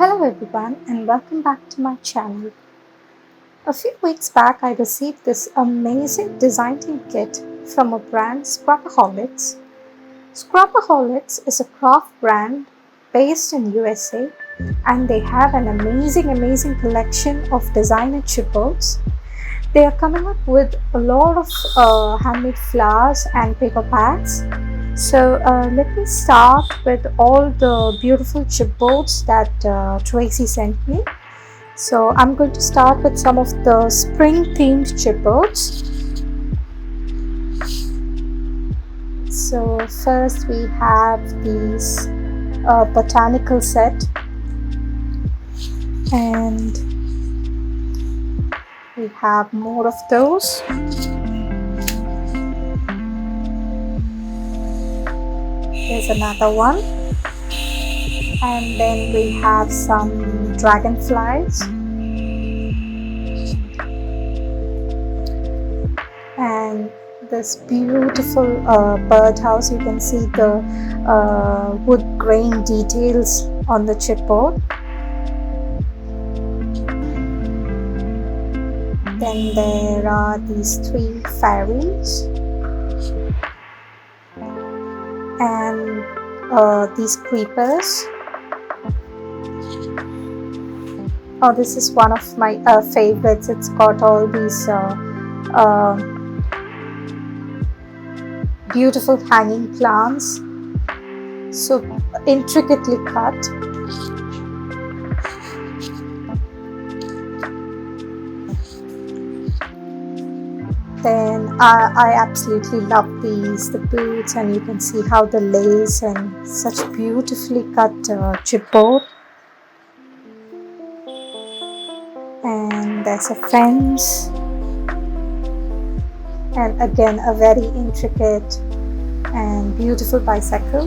Hello everyone and welcome back to my channel. A few weeks back I received this amazing designing kit from a brand Scrapaholics. Scrapaholics is a craft brand based in USA and they have an amazing collection of designer chipboards. They are coming up with a lot of handmade flowers and paper packs. So let me start with all the beautiful chipboards that Tracy sent me. So I'm going to start with some of the spring themed chipboards. So first we have these botanical set, and we have more of those. Here's another one, and then we have some dragonflies, and this beautiful birdhouse. You can see the wood grain details on the chipboard. Then there are these three fairies and these creepers. Oh, this is one of my favorites. It's got all these beautiful hanging plants, so intricately cut. Then I absolutely love the boots, and you can see how the lace and such beautifully cut chipboard. And there's a fence, and again a very intricate and beautiful bicycle.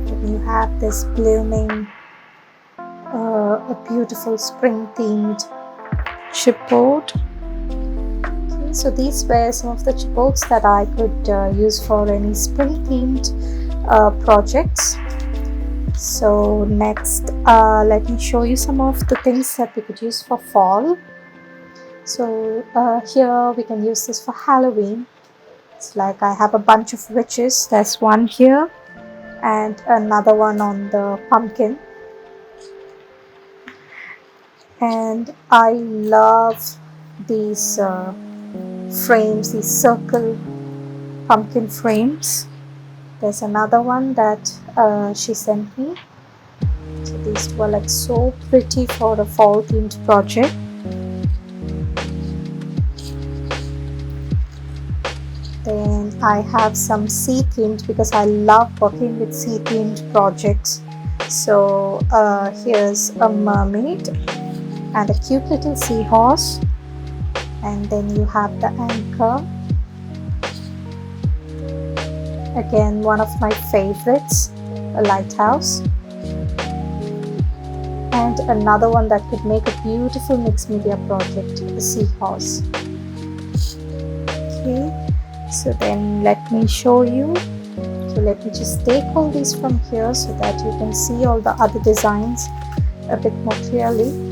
Then you have this blooming, a beautiful spring themed chipboard. Okay, so these were some of the chipboards that I could use for any spring themed projects. So next, let me show you some of the things that we could use for fall. So here we can use this for Halloween. It's like I have a bunch of witches. There's one here and another one on the pumpkin. And I love these frames, these circle pumpkin frames. There's another one that she sent me. So these two are like so pretty for a fall themed project. Then I have some sea themed because I love working with sea themed projects. So here's a mermaid and a cute little seahorse, and then you have the anchor. Again, one of my favorites, a lighthouse, and another one that could make a beautiful mixed media project, the seahorse. Okay, so then let me show you. So let me just take all these from here so that you can see all the other designs a bit more clearly.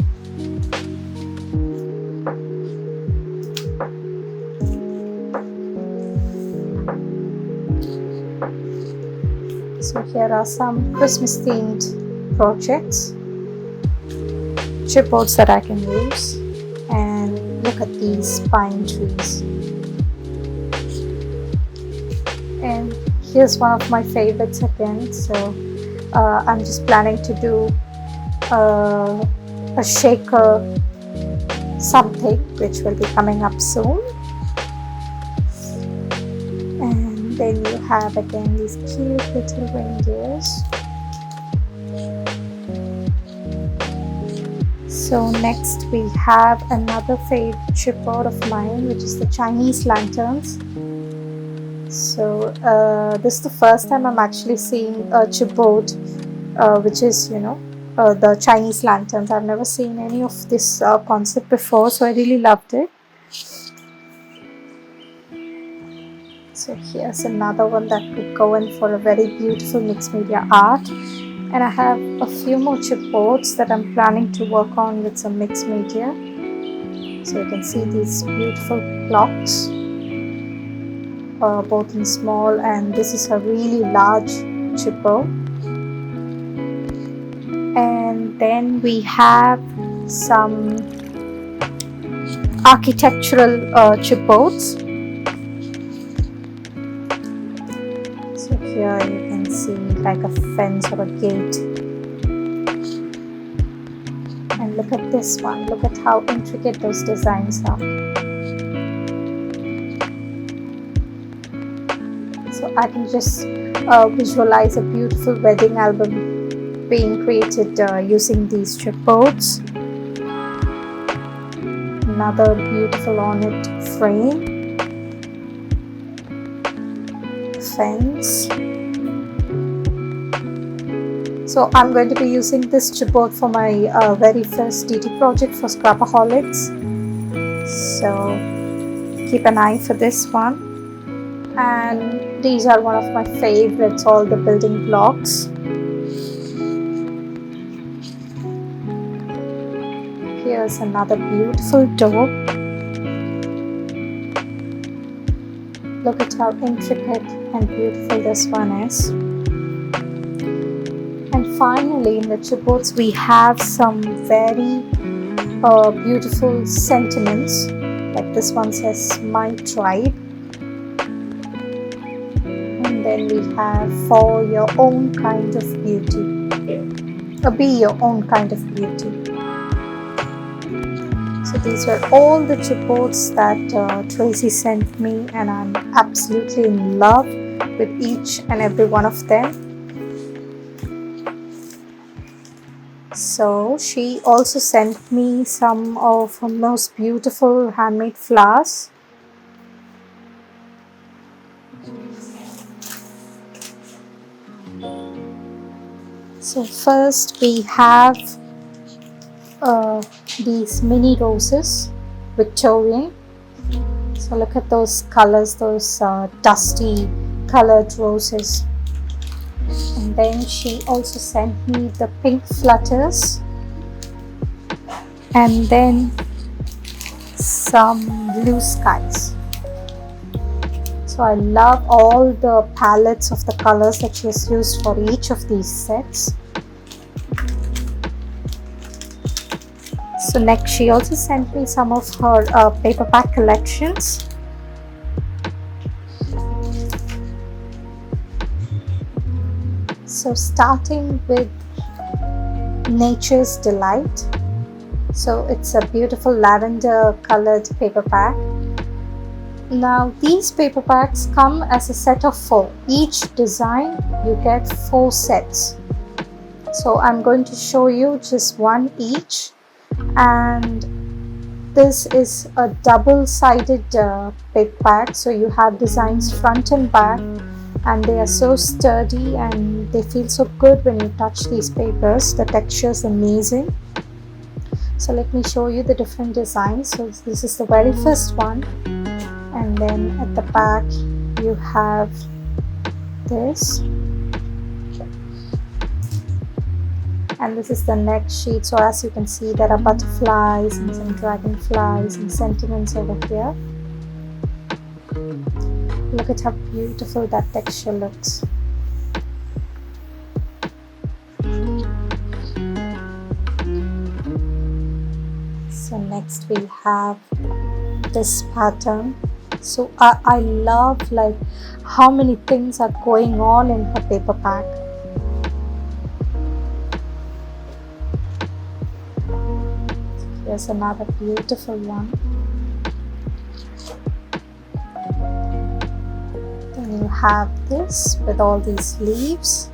So here are some Christmas themed projects, chipboards that I can use, and look at these pine trees. And here's one of my favorites again. So I'm just planning to do a shaker something which will be coming up soon. And then you have again these cute little reindeers. So next we have another favorite chipboard of mine, which is the Chinese lanterns. So this is the first time I'm actually seeing a chipboard which is, the Chinese lanterns. I've never seen any of this concept before, so I really loved it. So here's another one that could go in for a very beautiful mixed media art. And I have a few more chipboards that I'm planning to work on with some mixed media. So you can see these beautiful clocks, both in small, and this is a really large chipboard. And then we have some architectural chipboards. So here you can see like a fence or a gate. And look at this one. Look at how intricate those designs are. So I can just visualize a beautiful wedding album being created using these chipboards. Another beautiful ornate frame, fence. So I'm going to be using this chipboard for my very first DT project for Scrapaholics. So keep an eye for this one. And these are one of my favorites, all the building blocks. Here's another beautiful door. Look at how intricate and beautiful this one is. And finally, in the chipboards, we have some very beautiful sentiments. Like this one says, "My tribe." And then we have "For your own kind of beauty." Be your own kind of beauty. So these were all the chipboards that Tracy sent me, and I'm absolutely in love with each and every one of them. So she also sent me some of her most beautiful handmade flowers. So first we have these mini roses, Victorian. So look at those colors, those dusty colored roses. And then she also sent me the pink flutters, and then some blue skies. So I love all the palettes of the colors that she has used for each of these sets. So next she also sent me some of her paperback collections. So starting with Nature's Delight. So it's a beautiful lavender colored paperback. Now these paperbacks come as a set of 4. Each design you get 4 sets. So I'm going to show you just one each. And this is a double-sided paperback. So you have designs front and back. And they are so sturdy and they feel so good when you touch these papers. The texture is amazing. So let me show you the different designs. So this is the very first one, and then at the back you have this, and this is the next sheet. So as you can see, there are butterflies and some dragonflies and sentiments over here. Look at how beautiful that texture looks. So next we have this pattern. So I love like how many things are going on in her paperback. Here's another beautiful one. You have this with all these leaves,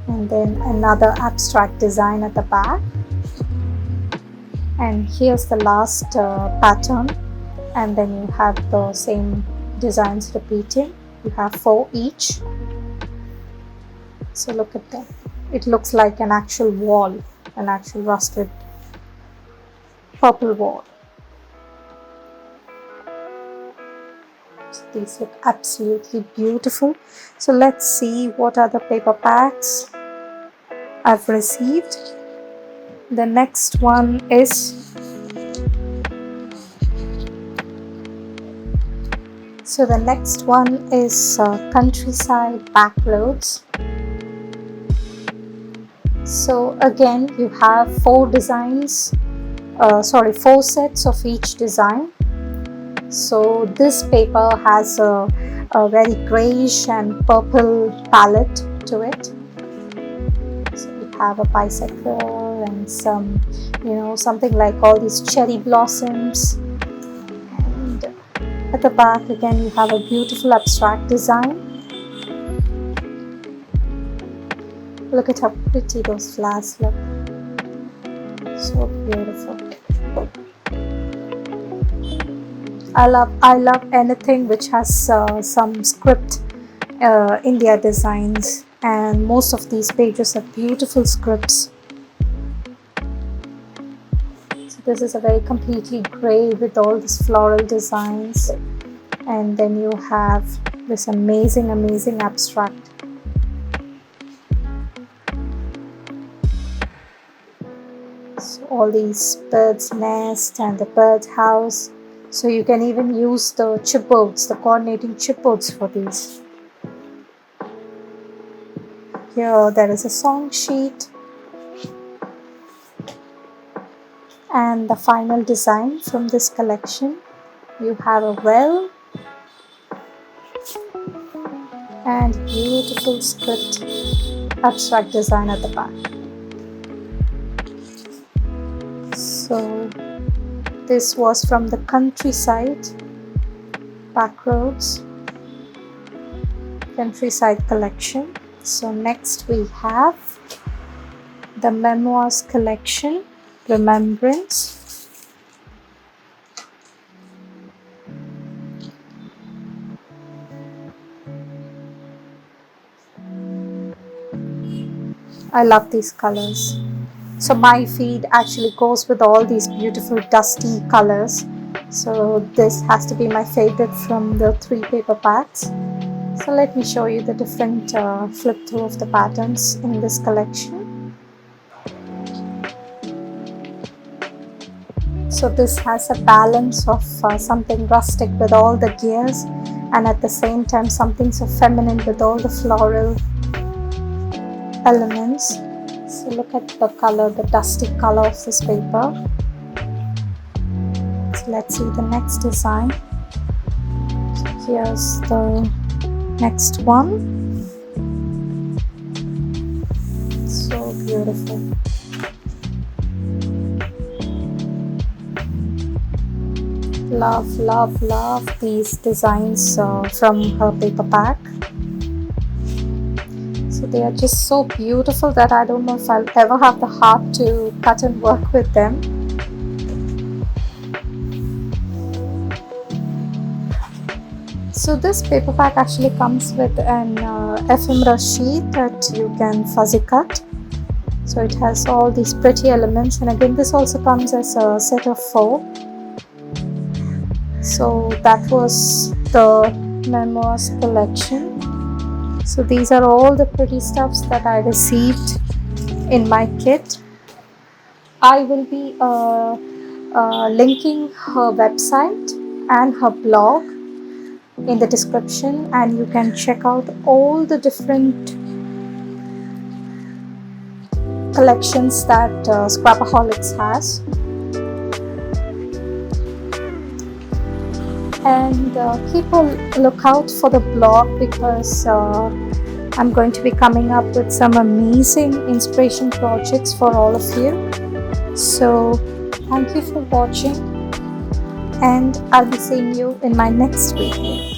and then another abstract design at the back, and here's the last pattern, and then you have the same designs repeating. You have 4 each. So look at that. It looks like an actual wall, an actual rusted purple wall. These look absolutely beautiful. So let's see what are the paperbacks. I've received. The next one is countryside backroads. So again, you have four sets of each design. So this paper has a very grayish and purple palette to it. So we have a bicycle and something like all these cherry blossoms. And at the back again, you have a beautiful abstract design. Look at how pretty those flowers look. So beautiful. I love anything which has some script in their designs, and most of these pages are beautiful scripts. So this is a very completely gray with all these floral designs, and then you have this amazing abstract. So all these birds' nest and the bird house. So you can even use the chipboards, the coordinating chipboards for these. Here there is a song sheet. And the final design from this collection, you have a well and beautiful script abstract design at the back. So this was from the countryside backroads countryside collection. So next we have the Memos collection, Remembrance. I love these colors. So my feed actually goes with all these beautiful dusty colors. So this has to be my favorite from the 3 paper packs. So let me show you the different flip through of the patterns in this collection. So this has a balance of something rustic with all the gears, and at the same time something so feminine with all the floral elements. So look at the color, the dusty color of this paper. So let's see the next design. So here's the next one. So beautiful. Love these designs from her paper pack. So they are just so beautiful that I don't know if I'll ever have the heart to cut and work with them. So this paper pack actually comes with an ephemera sheet that you can fuzzy cut. So it has all these pretty elements, and again this also comes as a set of 4. So that was the Memos collection. So these are all the pretty stuffs that I received in my kit. I will be linking her website and her blog in the description, and you can check out all the different collections that Scrapaholics has. And keep a lookout for the blog, because I'm going to be coming up with some amazing inspiration projects for all of you. So thank you for watching, and I'll be seeing you in my next video.